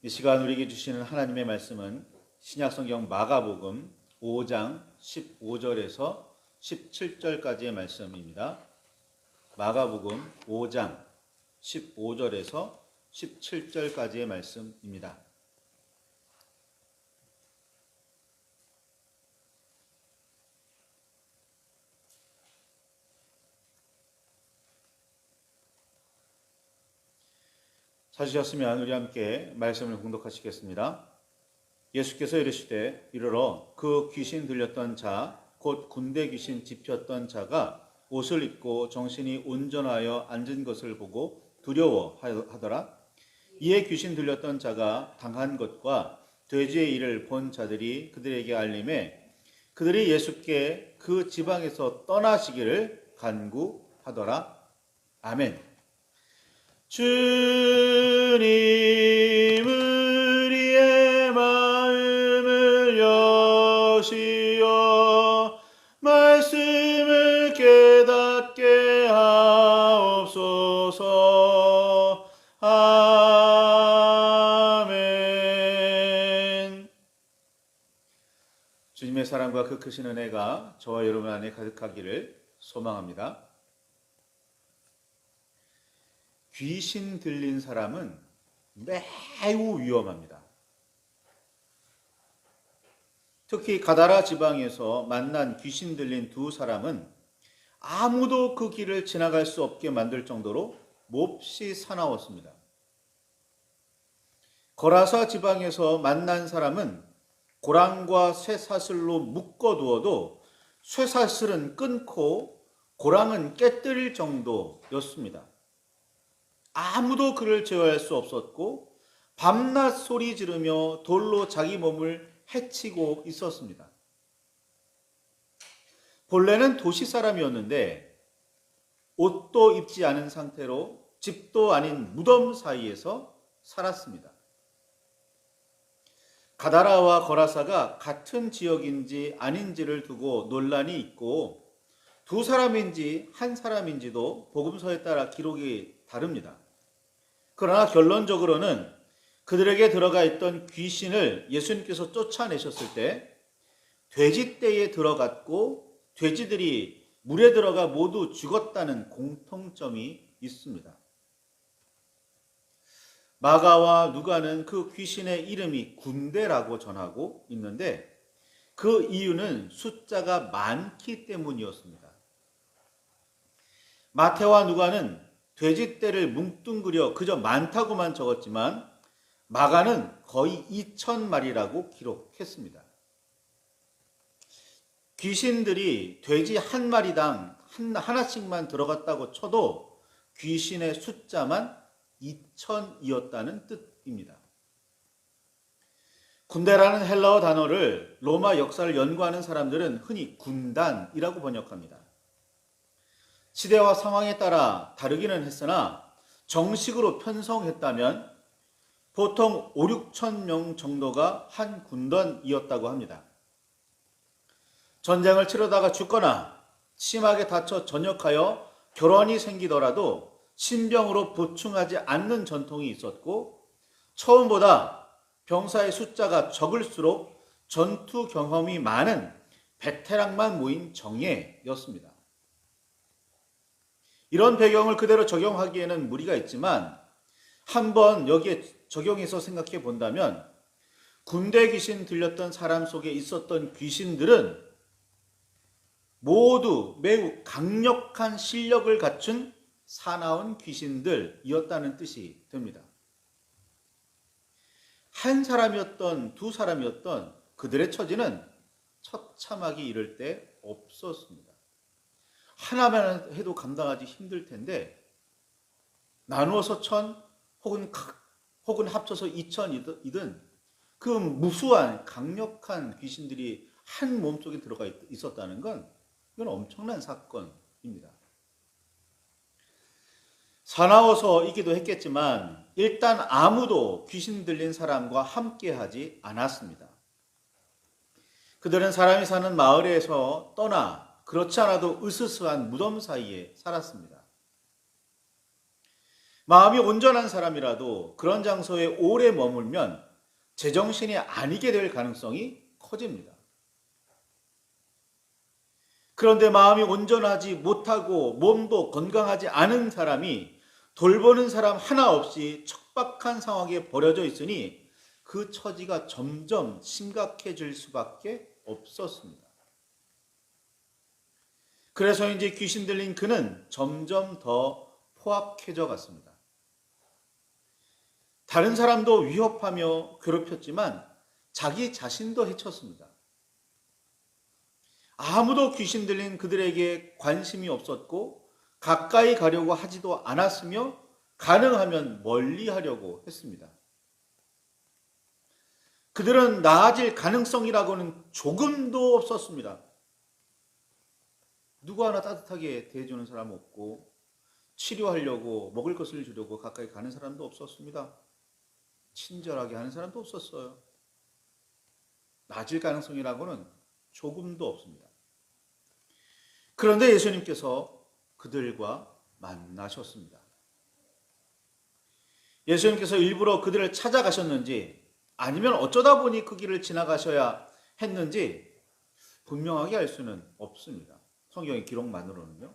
이 시간 우리에게 주시는 하나님의 말씀은 신약성경 마가복음 5장 15절에서 17절까지의 말씀입니다. 마가복음 5장 15절에서 17절까지의 말씀입니다. 찾으셨으면 우리 함께 말씀을 봉독하시겠습니다. 예수께서 이르시되 이르러 그 귀신 들렸던 자 곧 군대 귀신 집혔던 자가 옷을 입고 정신이 온전하여 앉은 것을 보고 두려워하더라. 이에 귀신 들렸던 자가 당한 것과 돼지의 일을 본 자들이 그들에게 알림해 그들이 예수께 그 지방에서 떠나시기를 간구하더라. 아멘. 주님 우리의 마음을 여시어 말씀을 깨닫게 하옵소서. 아멘. 주님의 사랑과 그 크신 은혜가 저와 여러분 안에 가득하기를 소망합니다. 귀신 들린 사람은 매우 위험합니다. 특히 가다라 지방에서 만난 귀신 들린 두 사람은 아무도 그 길을 지나갈 수 없게 만들 정도로 몹시 사나웠습니다. 거라사 지방에서 만난 사람은 고랑과 쇠사슬로 묶어두어도 쇠사슬은 끊고 고랑은 깨뜨릴 정도였습니다. 아무도 그를 제어할 수 없었고 밤낮 소리 지르며 돌로 자기 몸을 해치고 있었습니다. 본래는 도시 사람이었는데 옷도 입지 않은 상태로 집도 아닌 무덤 사이에서 살았습니다. 가다라와 거라사가 같은 지역인지 아닌지를 두고 논란이 있고 두 사람인지 한 사람인지도 복음서에 따라 기록이 다릅니다. 그러나 결론적으로는 그들에게 들어가 있던 귀신을 예수님께서 쫓아내셨을 때 돼지떼에 들어갔고 돼지들이 물에 들어가 모두 죽었다는 공통점이 있습니다. 마가와 누가는 그 귀신의 이름이 군대라고 전하고 있는데 그 이유는 숫자가 많기 때문이었습니다. 마태와 누가는 돼지떼를 뭉뚱그려 그저 많다고만 적었지만 마가는 거의 2,000마리라고 기록했습니다. 귀신들이 돼지 한 마리당 하나씩만 들어갔다고 쳐도 귀신의 숫자만 2,000이었다는 뜻입니다. 군대라는 헬라어 단어를 로마 역사를 연구하는 사람들은 흔히 군단이라고 번역합니다. 시대와 상황에 따라 다르기는 했으나 정식으로 편성했다면 보통 5, 6천 명 정도가 한 군단이었다고 합니다. 전쟁을 치르다가 죽거나 심하게 다쳐 전역하여 결혼이 생기더라도 신병으로 보충하지 않는 전통이 있었고 처음보다 병사의 숫자가 적을수록 전투 경험이 많은 베테랑만 모인 정예였습니다. 이런 배경을 그대로 적용하기에는 무리가 있지만 한번 여기에 적용해서 생각해 본다면 군대 귀신 들렸던 사람 속에 있었던 귀신들은 모두 매우 강력한 실력을 갖춘 사나운 귀신들이었다는 뜻이 됩니다. 한 사람이었던 두 사람이었던 그들의 처지는 처참하기 이를 데 없었습니다. 하나만 해도 감당하기 힘들 텐데 나누어서 1,000 혹은 합쳐서 2,000이든 그 무수한 강력한 귀신들이 한 몸속에 들어가 있었다는 건 이건 엄청난 사건입니다. 사나워서이기도 했겠지만 일단 아무도 귀신 들린 사람과 함께하지 않았습니다. 그들은 사람이 사는 마을에서 떠나 그렇지 않아도 으스스한 무덤 사이에 살았습니다. 마음이 온전한 사람이라도 그런 장소에 오래 머물면 제정신이 아니게 될 가능성이 커집니다. 그런데 마음이 온전하지 못하고 몸도 건강하지 않은 사람이 돌보는 사람 하나 없이 척박한 상황에 버려져 있으니 그 처지가 점점 심각해질 수밖에 없었습니다. 그래서 이제 귀신 들린 그는 점점 더 포악해져 갔습니다. 다른 사람도 위협하며 괴롭혔지만 자기 자신도 해쳤습니다. 아무도 귀신 들린 그들에게 관심이 없었고 가까이 가려고 하지도 않았으며 가능하면 멀리 하려고 했습니다. 그들은 나아질 가능성이라고는 조금도 없었습니다. 누구 하나 따뜻하게 대해주는 사람 없고 치료하려고 먹을 것을 주려고 가까이 가는 사람도 없었습니다. 친절하게 하는 사람도 없었어요. 나아질 가능성이라고는 조금도 없습니다. 그런데 예수님께서 그들과 만나셨습니다. 예수님께서 일부러 그들을 찾아가셨는지 아니면 어쩌다 보니 그 길을 지나가셔야 했는지 분명하게 알 수는 없습니다. 성경의 기록만으로는요.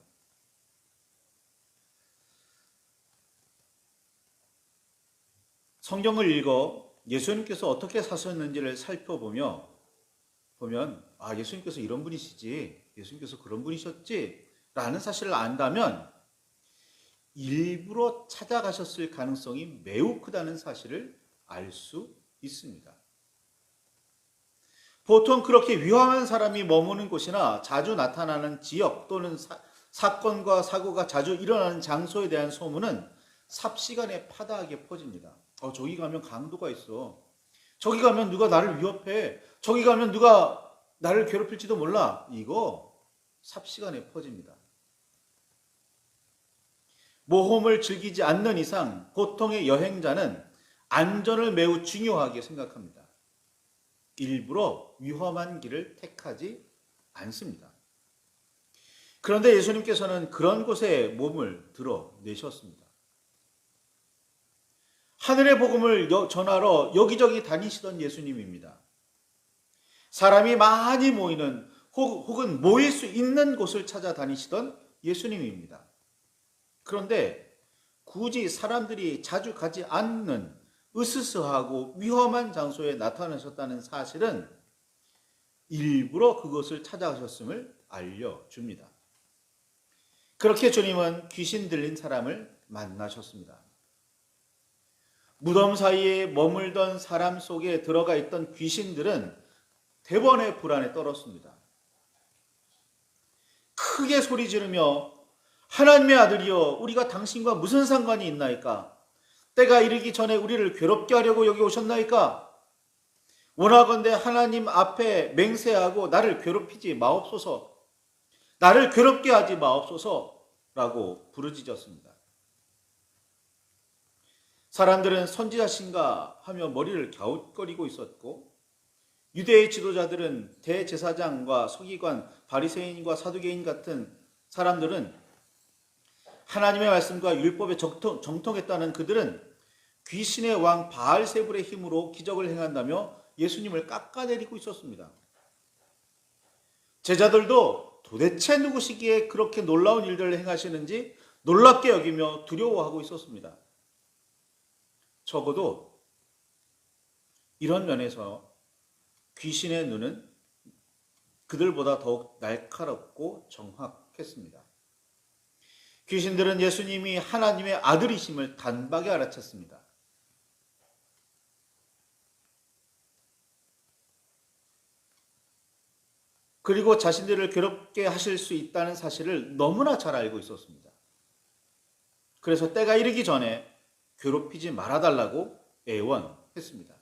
성경을 읽어 예수님께서 어떻게 사셨는지를 살펴보면 예수님께서 이런 분이시지, 예수님께서 그런 분이셨지 라는 사실을 안다면 일부러 찾아가셨을 가능성이 매우 크다는 사실을 알 수 있습니다. 보통 그렇게 위험한 사람이 머무는 곳이나 자주 나타나는 지역 또는 사건과 사고가 자주 일어나는 장소에 대한 소문은 삽시간에 파다하게 퍼집니다. 저기 가면 강도가 있어. 저기 가면 누가 나를 위협해. 저기 가면 누가 나를 괴롭힐지도 몰라. 이거 삽시간에 퍼집니다. 모험을 즐기지 않는 이상 보통의 여행자는 안전을 매우 중요하게 생각합니다. 일부러 위험한 길을 택하지 않습니다. 그런데 예수님께서는 그런 곳에 몸을 드러내셨습니다. 하늘의 복음을 전하러 여기저기 다니시던 예수님입니다. 사람이 많이 모이는 혹은 모일 수 있는 곳을 찾아다니시던 예수님입니다. 그런데 굳이 사람들이 자주 가지 않는 으스스하고 위험한 장소에 나타나셨다는 사실은 일부러 그것을 찾아가셨음을 알려줍니다. 그렇게 주님은 귀신 들린 사람을 만나셨습니다. 무덤 사이에 머물던 사람 속에 들어가 있던 귀신들은 대번에 불안에 떨었습니다. 크게 소리 지르며 하나님의 아들이여 우리가 당신과 무슨 상관이 있나이까? 때가 이르기 전에 우리를 괴롭게 하려고 여기 오셨나이까? 원하건대 하나님 앞에 맹세하고 나를 괴롭히지 마옵소서. 나를 괴롭게 하지 마옵소서라고 부르짖었습니다. 사람들은 선지자신가 하며 머리를 갸웃거리고 있었고 유대의 지도자들은 대제사장과 서기관, 바리새인과 사두개인 같은 사람들은 하나님의 말씀과 율법에 정통했다는 그들은 귀신의 왕 바알세불의 힘으로 기적을 행한다며 예수님을 깎아내리고 있었습니다. 제자들도 도대체 누구시기에 그렇게 놀라운 일들을 행하시는지 놀랍게 여기며 두려워하고 있었습니다. 적어도 이런 면에서 귀신의 눈은 그들보다 더욱 날카롭고 정확했습니다. 귀신들은 예수님이 하나님의 아들이심을 단박에 알아챘습니다. 그리고 자신들을 괴롭게 하실 수 있다는 사실을 너무나 잘 알고 있었습니다. 그래서 때가 이르기 전에 괴롭히지 말아달라고 애원했습니다.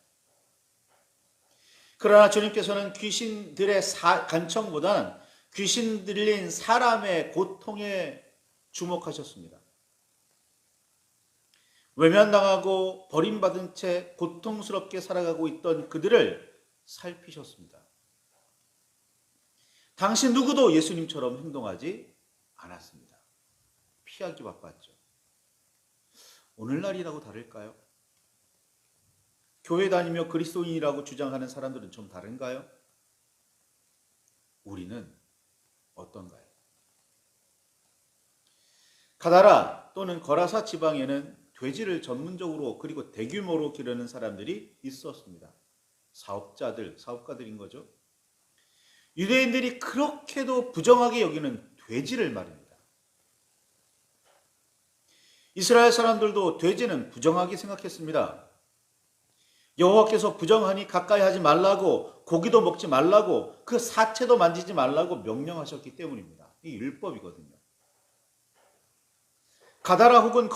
그러나 주님께서는 귀신들의 간청보다는 귀신 들린 사람의 고통에 주목하셨습니다. 외면당하고 버림받은 채 고통스럽게 살아가고 있던 그들을 살피셨습니다. 당신 누구도 예수님처럼 행동하지 않았습니다. 피하기 바빴죠. 오늘날이라고 다를까요? 교회 다니며 그리스도인이라고 주장하는 사람들은 좀 다른가요? 우리는 어떤가요? 가다라 또는 거라사 지방에는 돼지를 전문적으로 그리고 대규모로 기르는 사람들이 있었습니다. 사업가들인 거죠. 유대인들이 그렇게도 부정하게 여기는 돼지를 말입니다. 이스라엘 사람들도 돼지는 부정하게 생각했습니다. 여호와께서 부정하니 가까이 하지 말라고, 고기도 먹지 말라고, 그 사체도 만지지 말라고 명령하셨기 때문입니다. 이 율법이거든요. 가다라 혹은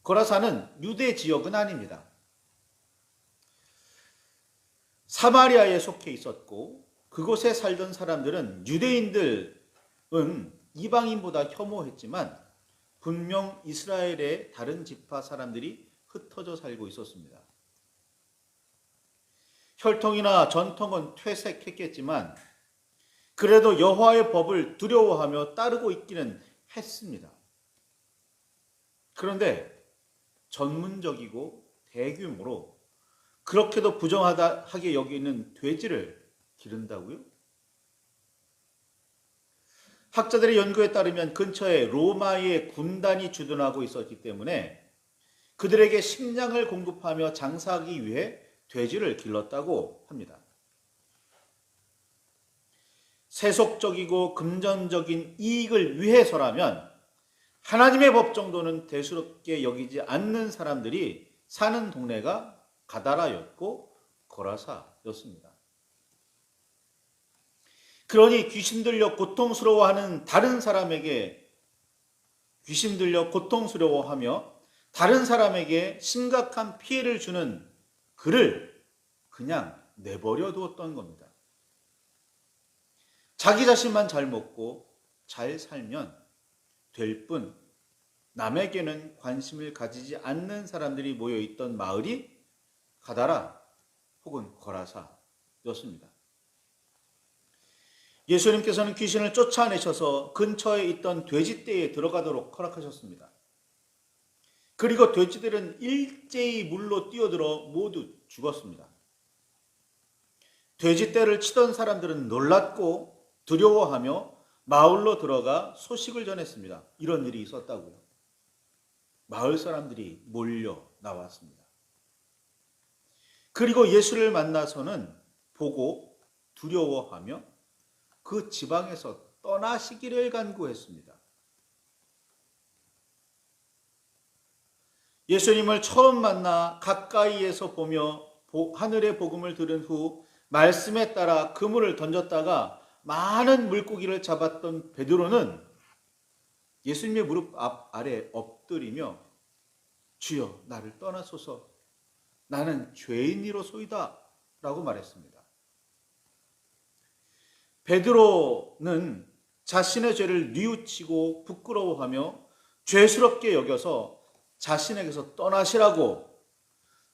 거라사는 유대 지역은 아닙니다. 사마리아에 속해 있었고 그곳에 살던 사람들은 유대인들은 이방인보다 혐오했지만 분명 이스라엘의 다른 지파 사람들이 흩어져 살고 있었습니다. 혈통이나 전통은 퇴색했겠지만 그래도 여호와의 법을 두려워하며 따르고 있기는 했습니다. 그런데 전문적이고 대규모로 그렇게도 부정하게 여기는 돼지를 기른다고요? 학자들의 연구에 따르면 근처에 로마의 군단이 주둔하고 있었기 때문에 그들에게 식량을 공급하며 장사하기 위해 돼지를 길렀다고 합니다. 세속적이고 금전적인 이익을 위해서라면 하나님의 법 정도는 대수롭게 여기지 않는 사람들이 사는 동네가 가다라였고 거라사였습니다. 그러니 귀신 들려 고통스러워하며 다른 사람에게 심각한 피해를 주는 그를 그냥 내버려 두었던 겁니다. 자기 자신만 잘 먹고 잘 살면 될 뿐 남에게는 관심을 가지지 않는 사람들이 모여있던 마을이 가다라 혹은 거라사였습니다. 예수님께서는 귀신을 쫓아내셔서 근처에 있던 돼지떼에 들어가도록 허락하셨습니다. 그리고 돼지들은 일제히 물로 뛰어들어 모두 죽었습니다. 돼지떼를 치던 사람들은 놀랐고 두려워하며 마을로 들어가 소식을 전했습니다. 이런 일이 있었다고요. 마을 사람들이 몰려 나왔습니다. 그리고 예수를 만나서는 보고 두려워하며 그 지방에서 떠나시기를 간구했습니다. 예수님을 처음 만나 가까이에서 보며 하늘의 복음을 들은 후 말씀에 따라 그물을 던졌다가 많은 물고기를 잡았던 베드로는 예수님의 무릎 아래 엎드리며 주여 나를 떠나소서 나는 죄인이로소이다 라고 말했습니다. 베드로는 자신의 죄를 뉘우치고 부끄러워하며 죄스럽게 여겨서 자신에게서 떠나시라고,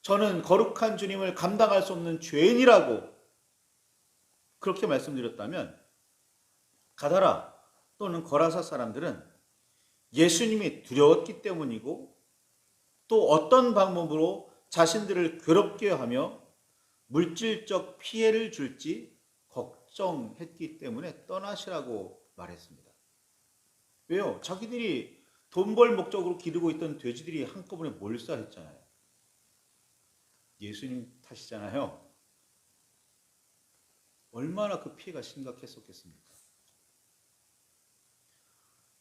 저는 거룩한 주님을 감당할 수 없는 죄인이라고 그렇게 말씀드렸다면 가다라 또는 거라사 사람들은 예수님이 두려웠기 때문이고 또 어떤 방법으로 자신들을 괴롭게 하며 물질적 피해를 줄지 걱정했기 때문에 떠나시라고 말했습니다. 왜요? 자기들이 돈 벌 목적으로 기르고 있던 돼지들이 한꺼번에 몰살했잖아요. 예수님 탓이잖아요. 얼마나 그 피해가 심각했었겠습니까?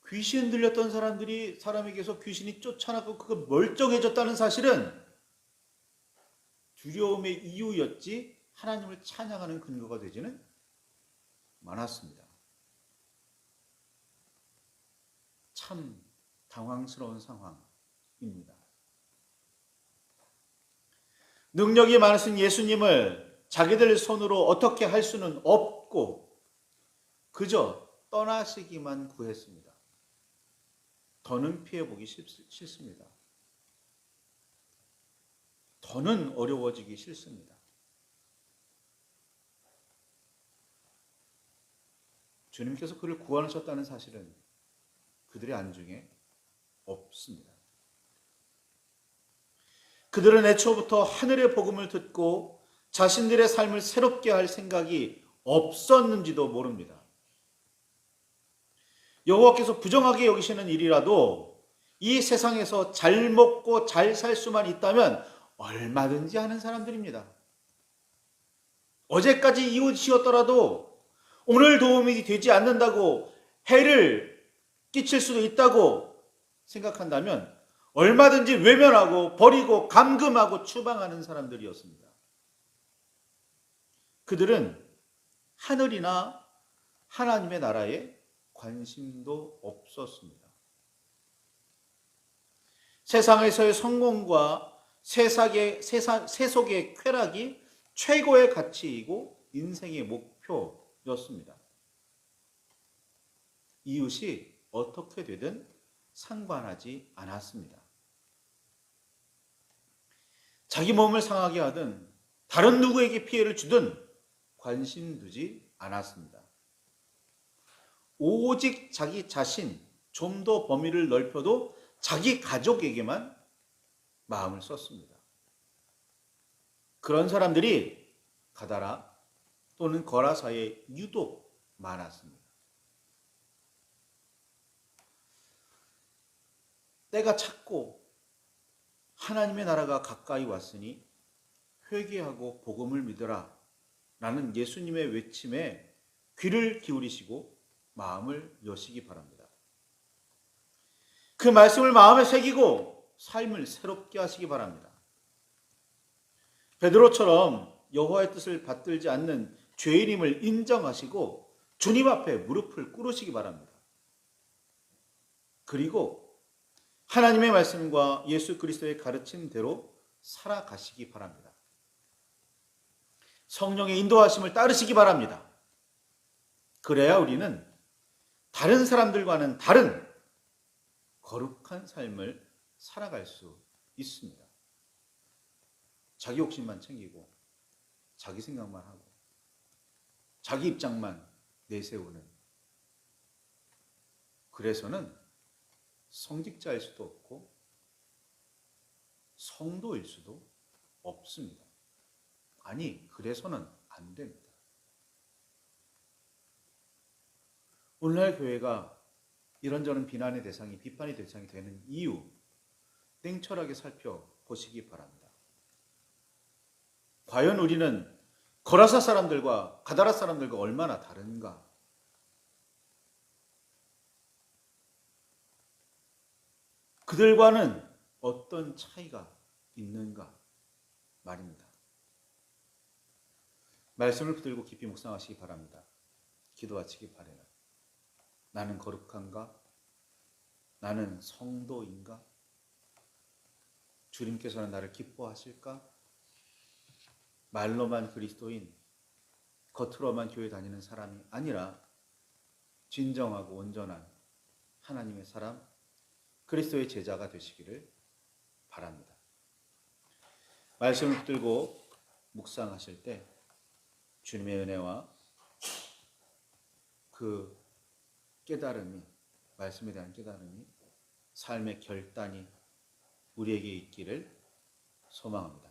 귀신 들렸던 사람에게서 귀신이 쫓아나고 그가 멀쩡해졌다는 사실은 두려움의 이유였지 하나님을 찬양하는 근거가 되지는 않았습니다. 참 당황스러운 상황입니다. 능력이 많으신 예수님을 자기들 손으로 어떻게 할 수는 없고 그저 떠나시기만 구했습니다. 더는 피해보기 싫습니다. 더는 어려워지기 싫습니다. 주님께서 그를 구원하셨다는 사실은 그들의 안중에 없습니다. 그들은 애초부터 하늘의 복음을 듣고 자신들의 삶을 새롭게 할 생각이 없었는지도 모릅니다. 여호와께서 부정하게 여기시는 일이라도 이 세상에서 잘 먹고 잘 살 수만 있다면 얼마든지 하는 사람들입니다. 어제까지 이웃이었더라도 오늘 도움이 되지 않는다고 해를 끼칠 수도 있다고 생각한다면 얼마든지 외면하고 버리고 감금하고 추방하는 사람들이었습니다. 그들은 하늘이나 하나님의 나라에 관심도 없었습니다. 세상에서의 성공과 세속의 쾌락이 최고의 가치이고 인생의 목표였습니다. 이웃이 어떻게 되든 상관하지 않았습니다. 자기 몸을 상하게 하든 다른 누구에게 피해를 주든 관심 두지 않았습니다. 오직 자기 자신, 좀 더 범위를 넓혀도 자기 가족에게만 마음을 썼습니다. 그런 사람들이 가다라 또는 거라사에 유독 많았습니다. 때가 찼고 하나님의 나라가 가까이 왔으니 회개하고 복음을 믿으라 라는 예수님의 외침에 귀를 기울이시고 마음을 여시기 바랍니다. 그 말씀을 마음에 새기고 삶을 새롭게 하시기 바랍니다. 베드로처럼 여호와의 뜻을 받들지 않는 죄인임을 인정하시고 주님 앞에 무릎을 꿇으시기 바랍니다. 그리고 하나님의 말씀과 예수 그리스도의 가르침대로 살아가시기 바랍니다. 성령의 인도하심을 따르시기 바랍니다. 그래야 우리는 다른 사람들과는 다른 거룩한 삶을 살아갈 수 있습니다. 자기 욕심만 챙기고 자기 생각만 하고 자기 입장만 내세우는, 그래서는 성직자일 수도 없고 성도일 수도 없습니다. 아니, 그래서는 안 됩니다. 오늘날 교회가 이런저런 비난의 대상이, 비판의 대상이 되는 이유, 냉철하게 살펴보시기 바랍니다. 과연 우리는 거라사 사람들과 가다라 사람들과 얼마나 다른가? 그들과는 어떤 차이가 있는가 말입니다. 말씀을 붙들고 깊이 묵상하시기 바랍니다. 기도 마치기 바래요. 나는 거룩한가? 나는 성도인가? 주님께서는 나를 기뻐하실까? 말로만 그리스도인, 겉으로만 교회 다니는 사람이 아니라 진정하고 온전한 하나님의 사람, 그리스도의 제자가 되시기를 바랍니다. 말씀을 붙들고 묵상하실 때 주님의 은혜와 그 깨달음이, 말씀에 대한 깨달음이, 삶의 결단이 우리에게 있기를 소망합니다.